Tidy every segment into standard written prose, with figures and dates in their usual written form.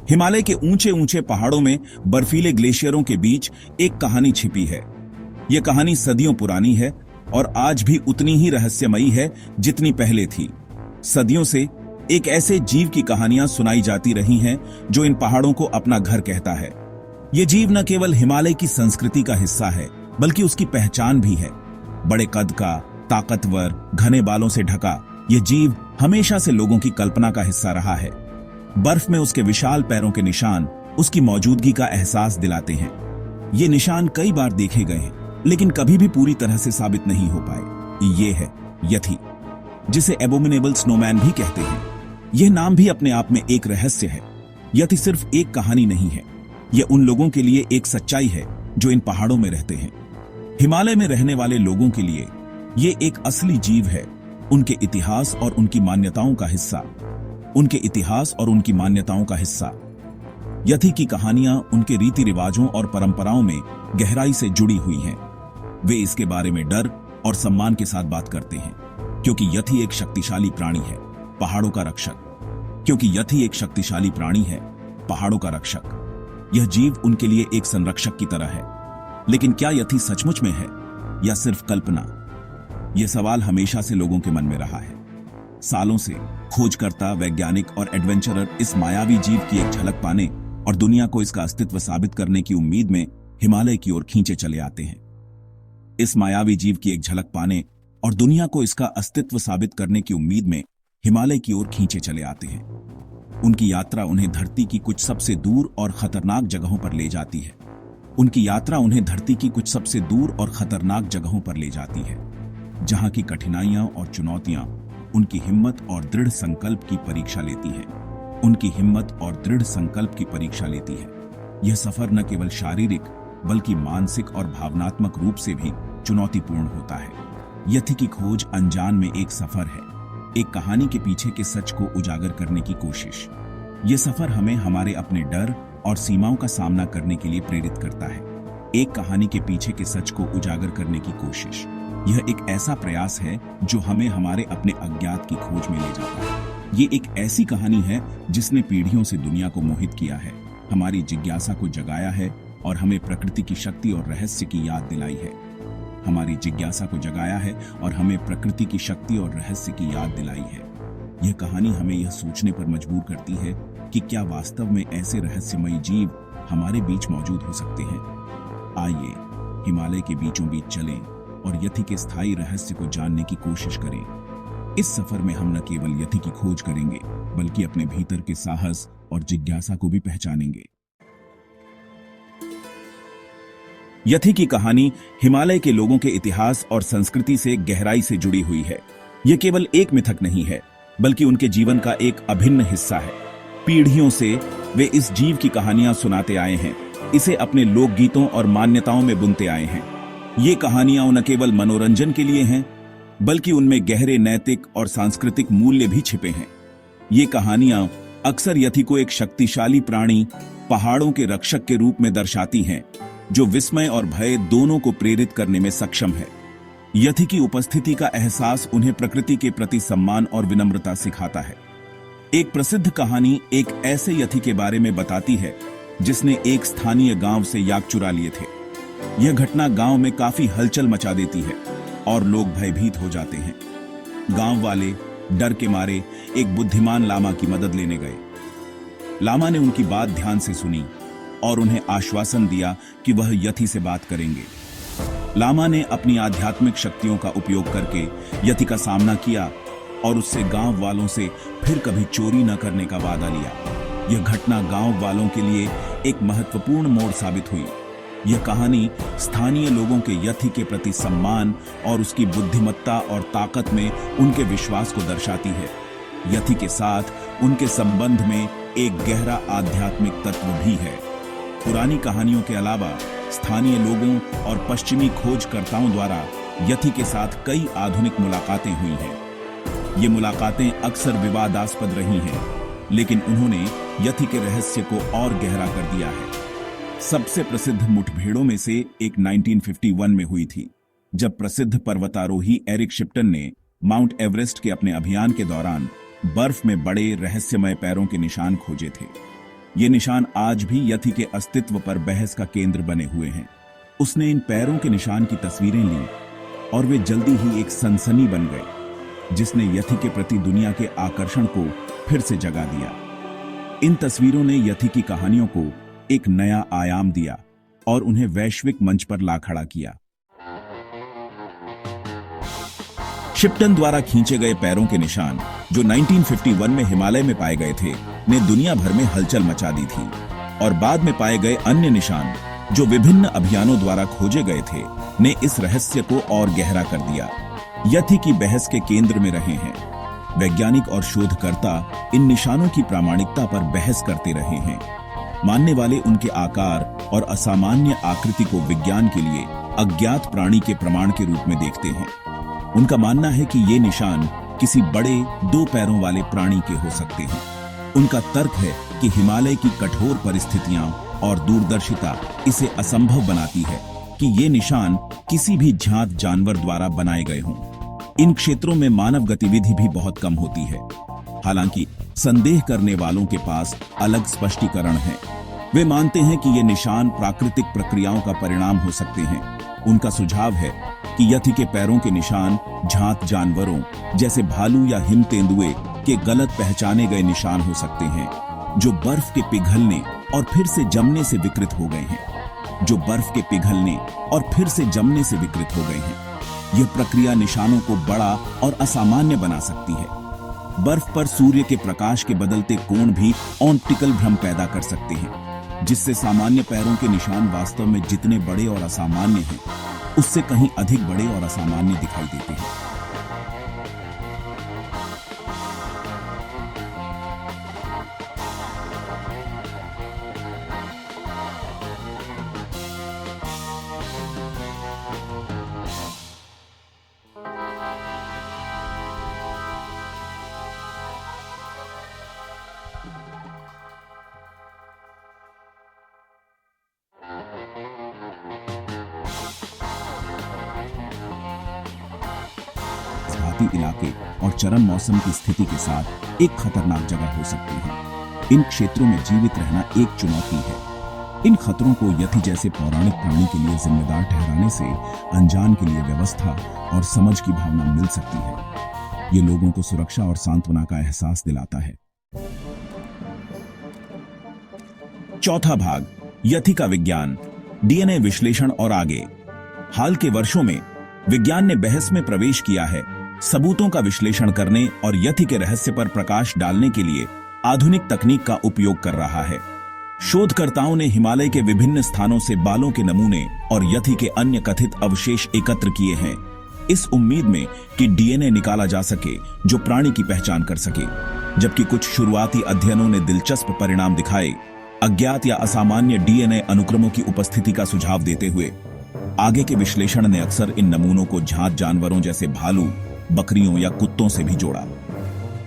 हिमालय के ऊंचे ऊंचे पहाड़ों में बर्फीले ग्लेशियरों के बीच एक कहानी छिपी है। यह कहानी सदियों पुरानी है और आज भी उतनी ही रहस्यमयी है जितनी पहले थी। सदियों से एक ऐसे जीव की कहानियां सुनाई जाती रही हैं जो इन पहाड़ों को अपना घर कहता है। यह जीव न केवल हिमालय की संस्कृति का हिस्सा है बल्कि उसकी पहचान भी है। बड़े कद का, ताकतवर, घने बालों से ढका यह जीव हमेशा से लोगों की कल्पना का हिस्सा रहा है। बर्फ में उसके विशाल पैरों के निशान उसकी मौजूदगी का एहसास दिलाते हैं। ये निशान कई बार देखे गए हैं लेकिन कभी भी पूरी तरह से साबित नहीं हो पाए। ये है यथी, जिसे एबोमिनेबल स्नोमैन भी कहते हैं। यह नाम भी अपने आप में एक रहस्य है। यथी सिर्फ एक कहानी नहीं है, यह उन लोगों के लिए एक सच्चाई है जो इन पहाड़ों में रहते हैं। हिमालय में रहने वाले लोगों के लिए ये एक असली जीव है, उनके इतिहास और उनकी मान्यताओं का हिस्सा। यथी की कहानियां उनके रीति रिवाजों और परंपराओं में गहराई से जुड़ी हुई हैं। वे इसके बारे में डर और सम्मान के साथ बात करते हैं क्योंकि यथी एक शक्तिशाली प्राणी है, पहाड़ों का रक्षक। यह जीव उनके लिए एक संरक्षक की तरह है। लेकिन क्या यथी सचमुच में है या सिर्फ कल्पना? यह सवाल हमेशा से लोगों के मन में रहा है। सालों से खोजकर्ता, वैज्ञानिक और एडवेंचरर इस मायावी जीव की एक झलक पाने और दुनिया को इसका अस्तित्व साबित करने की उम्मीद में हिमालय की ओर खींचे चले आते हैं। उनकी यात्रा उन्हें धरती की कुछ सबसे दूर और खतरनाक जगहों पर ले जाती है। जहां की कठिनाइयां और चुनौतियां उनकी हिम्मत और दृढ़ संकल्प की परीक्षा लेती है। यह सफर न केवल शारीरिक बल्कि मानसिक और भावनात्मक रूप से भी चुनौतीपूर्ण होता है। यथी की खोज अनजान में एक सफर है, एक कहानी के पीछे के सच को उजागर करने की कोशिश। यह सफर हमें हमारे अपने डर और सीमाओं का सामना करने के लिए प्रेरित करता है। एक कहानी के पीछे के सच को उजागर करने की कोशिश, यह एक ऐसा प्रयास है जो हमें हमारे अपने अज्ञात की खोज में ले जाता है। ये एक ऐसी कहानी है जिसने पीढ़ियों से दुनिया को मोहित किया है, हमारी जिज्ञासा को जगाया है और हमें प्रकृति की शक्ति और रहस्य की याद दिलाई है। यह कहानी हमें यह सोचने पर मजबूर करती है कि क्या वास्तव में ऐसे रहस्यमयी जीव हमारे बीच मौजूद हो सकते हैं। आइए हिमालय के बीचों बीच चलें और यथी के स्थायी रहस्य को जानने की कोशिश करें। इस सफर में हम न केवल यथी की खोज करेंगे बल्कि अपने भीतर के साहस और जिज्ञासा को भी पहचानेंगे। यथी की कहानी हिमालय के लोगों के इतिहास और संस्कृति से गहराई से जुड़ी हुई है। यह केवल एक मिथक नहीं है बल्कि उनके जीवन का एक अभिन्न हिस्सा है। पीढ़ियों से वे इस जीव की कहानियां सुनाते आए हैं, इसे अपने लोकगीतों और मान्यताओं में बुनते आए हैं। ये कहानियां न केवल मनोरंजन के लिए हैं बल्कि उनमें गहरे नैतिक और सांस्कृतिक मूल्य भी छिपे हैं। ये कहानियां अक्सर यथी को एक शक्तिशाली प्राणी, पहाड़ों के रक्षक के रूप में दर्शाती हैं जो विस्मय और भय दोनों को प्रेरित करने में सक्षम है। यथी की उपस्थिति का एहसास उन्हें प्रकृति के प्रति सम्मान और विनम्रता सिखाता है। एक प्रसिद्ध कहानी एक ऐसे यथी के बारे में बताती है जिसने एक स्थानीय गांव से याक चुरा लिए थे। यह घटना गांव में काफी हलचल मचा देती है और लोग भयभीत हो जाते हैं। गांव वाले डर के मारे एक बुद्धिमान लामा की मदद लेने गए। लामा ने उनकी बात ध्यान से सुनी और उन्हें आश्वासन दिया कि वह यथी से बात करेंगे। लामा ने अपनी आध्यात्मिक शक्तियों का उपयोग करके यथी का सामना किया और उससे गांव वालों से फिर कभी चोरी न करने का वादा लिया। यह घटना गांव वालों के लिए एक महत्वपूर्ण मोड़ साबित हुई। यह कहानी स्थानीय लोगों के यथी के प्रति सम्मान और उसकी बुद्धिमत्ता और ताकत में उनके विश्वास को दर्शाती है। यथी के साथ उनके संबंध में एक गहरा आध्यात्मिक तत्व भी है। पुरानी कहानियों के अलावा स्थानीय लोगों और पश्चिमी खोजकर्ताओं द्वारा यथी के साथ कई आधुनिक मुलाकातें हुई हैं। ये मुलाकातें अक्सर विवादास्पद रही हैं, लेकिन उन्होंने यथी के रहस्य को और गहरा कर दिया है। सबसे प्रसिद्ध मुठभेड़ों में से एक 1951 में हुई थी, जब प्रसिद्ध पर्वतारोही एरिक शिप्टन ने माउंट एवरेस्ट के अपने अभियान के दौरान बर्फ में बड़े रहस्यमय पैरों के निशान खोजे थे। ये निशान आज भी यथी के अस्तित्व पर बहस का केंद्र बने हुए हैं। उसने इन पैरों के निशान की तस्वीरें ली और वे जल्दी ही एक सनसनी बन गए, जिसने यथी के प्रति दुनिया के आकर्षण को फिर से जगा दिया। इन तस्वीरों ने यथी की कहानियों को एक नया आयाम दिया और उन्हें वैश्विक मंच पर ला खड़ा किया। शिप्टन द्वारा खींचे गए पैरों के निशान, जो 1951 में हिमालय में पाए गए थे, ने दुनिया भर में हलचल मचा दी थी, और बाद में पाए गए अन्य निशान, जो विभिन्न अभियानों द्वारा खोजे गए थे, ने इस रहस्य को और गहरा कर दिया। यथी की बहस के केंद्र में रहे हैं। वैज्ञानिक और शोधकर्ता इन निशानों की प्रामाणिकता पर बहस करते रहे हैं। मानने वाले उनके आकार और असामान्य आकृति को विज्ञान के लिए अज्ञात प्राणी के प्रमाण के रूप में देखते हैं। उनका मानना है कि ये निशान किसी बड़े 2 पैरों वाले प्राणी के हो सकते हैं। उनका तर्क है कि हिमालय की कठोर परिस्थितियां और दूरदर्शिता इसे असंभव बनाती है कि ये निशान किसी भी जात जानवर द्वारा बनाए गए हों। इन क्षेत्रों में मानव गतिविधि भी बहुत कम होती है। हालांकि संदेह करने वालों के पास अलग स्पष्टीकरण है। वे मानते हैं कि ये निशान प्राकृतिक प्रक्रियाओं का परिणाम हो सकते हैं। उनका सुझाव है कि यथी के पैरों के निशान जात जानवरों जैसे भालू या हिम तेंदुए के गलत पहचाने गए निशान हो सकते हैं, जो बर्फ के पिघलने और फिर से जमने से विकृत हो गए हैं। जो बर्फ के पिघलने और फिर से जमने से विकृत हो गए हैं। यह प्रक्रिया निशानों को बड़ा और असामान्य बना सकती है। बर्फ पर सूर्य के प्रकाश के बदलते कोण भी ऑप्टिकल भ्रम पैदा कर सकते हैं, जिससे सामान्य पैरों के निशान वास्तव में जितने बड़े और असामान्य हैं, उससे कहीं अधिक बड़े और असामान्य दिखाई देते हैं। इलाके और चरम मौसम की स्थिति के साथ एक खतरनाक जगह हो सकती है। इन क्षेत्रों में जीवित रहना एक चुनौती है। इन खतरों को यथी जैसे पौराणिक प्राणी के लिए जिम्मेदार ठहराने से अनजान के लिए व्यवस्था और समझ की भावना मिल सकती है। ये लोगों को सुरक्षा और सांत्वना का एहसास दिलाता है। चौथा भाग, यथी का विज्ञान, डीएनए विश्लेषण और आगे। हाल के वर्षों में विज्ञान ने बहस में प्रवेश किया है, सबूतों का विश्लेषण करने और यथी के रहस्य पर प्रकाश डालने के लिए आधुनिक तकनीक का उपयोग कर रहा है। शोधकर्ताओं ने हिमालय के विभिन्न स्थानों से बालों के नमूने और यथी के अन्य कथित अवशेष एकत्र किए हैं, इस उम्मीद में कि डीएनए निकाला जा सके जो प्राणी की पहचान कर सके। जबकि कुछ शुरुआती अध्ययनों ने दिलचस्प परिणाम दिखाए, अज्ञात या असामान्य डीएनए अनुक्रमों की उपस्थिति का सुझाव देते हुए आगे के विश्लेषण ने अक्सर इन नमूनों को जात जानवरों जैसे भालू, बकरियों या कुत्तों से भी जोड़ा।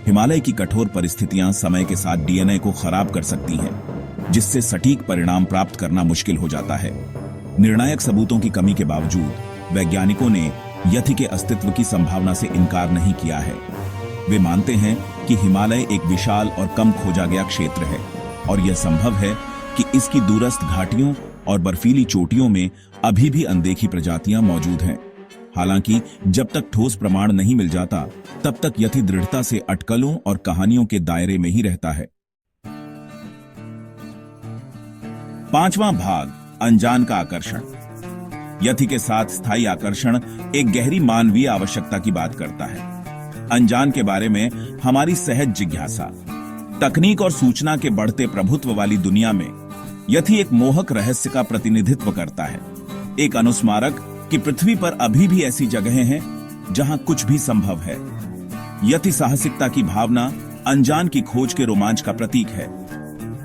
हिमालय की कठोर परिस्थितियां समय के साथ डीएनए को खराब कर सकती हैं, जिससे सटीक परिणाम प्राप्त करना मुश्किल हो जाता है। निर्णायक सबूतों की कमी के बावजूद वैज्ञानिकों ने यथी के अस्तित्व की संभावना से इनकार नहीं किया है। वे मानते हैं कि हिमालय एक विशाल और कम खोजा गया क्षेत्र है और यह संभव है कि इसकी दूरस्थ घाटियों और बर्फीली चोटियों में अभी भी अनदेखी प्रजातियां मौजूद हैं। हालांकि जब तक ठोस प्रमाण नहीं मिल जाता, तब तक यथी दृढ़ता से अटकलों और कहानियों के दायरे में ही रहता है। पांचवां भाग, अनजान का आकर्षण। यथी के साथ स्थायी आकर्षण एक गहरी मानवीय आवश्यकता की बात करता है। अनजान के बारे में हमारी सहज जिज्ञासा। तकनीक और सूचना के बढ़ते प्रभुत्व वाली दुनिया में यथी एक मोहक रहस्य का प्रतिनिधित्व करता है। एक अनुस्मारक कि पृथ्वी पर अभी भी ऐसी जगहें हैं जहां कुछ भी संभव है। यथी साहसिकता की भावना अनजान की खोज के रोमांच का प्रतीक है।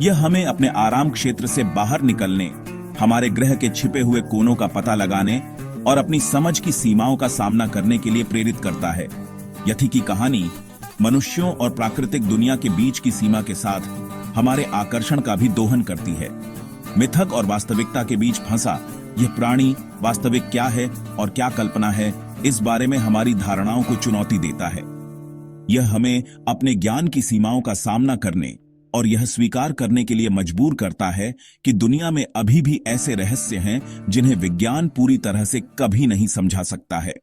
यह हमें अपने आराम क्षेत्र से बाहर निकलने, हमारे ग्रह के छिपे हुए कोनों का पता लगाने और अपनी समझ की सीमाओं का सामना करने के लिए प्रेरित करता है। यथी की कहानी मनुष्यों और प्राकृतिक दुनिया के बीच की सीमा के साथ हमारे आकर्षण का भी दोहन करती है। मिथक और वास्तविकता के बीच फंसा यह प्राणी वास्तविक क्या है और क्या कल्पना है, इस बारे में हमारी धारणाओं को चुनौती देता है। यह हमें अपने ज्ञान की सीमाओं का सामना करने और यह स्वीकार करने के लिए मजबूर करता है कि दुनिया में अभी भी ऐसे रहस्य हैं जिन्हें विज्ञान पूरी तरह से कभी नहीं समझा सकता है।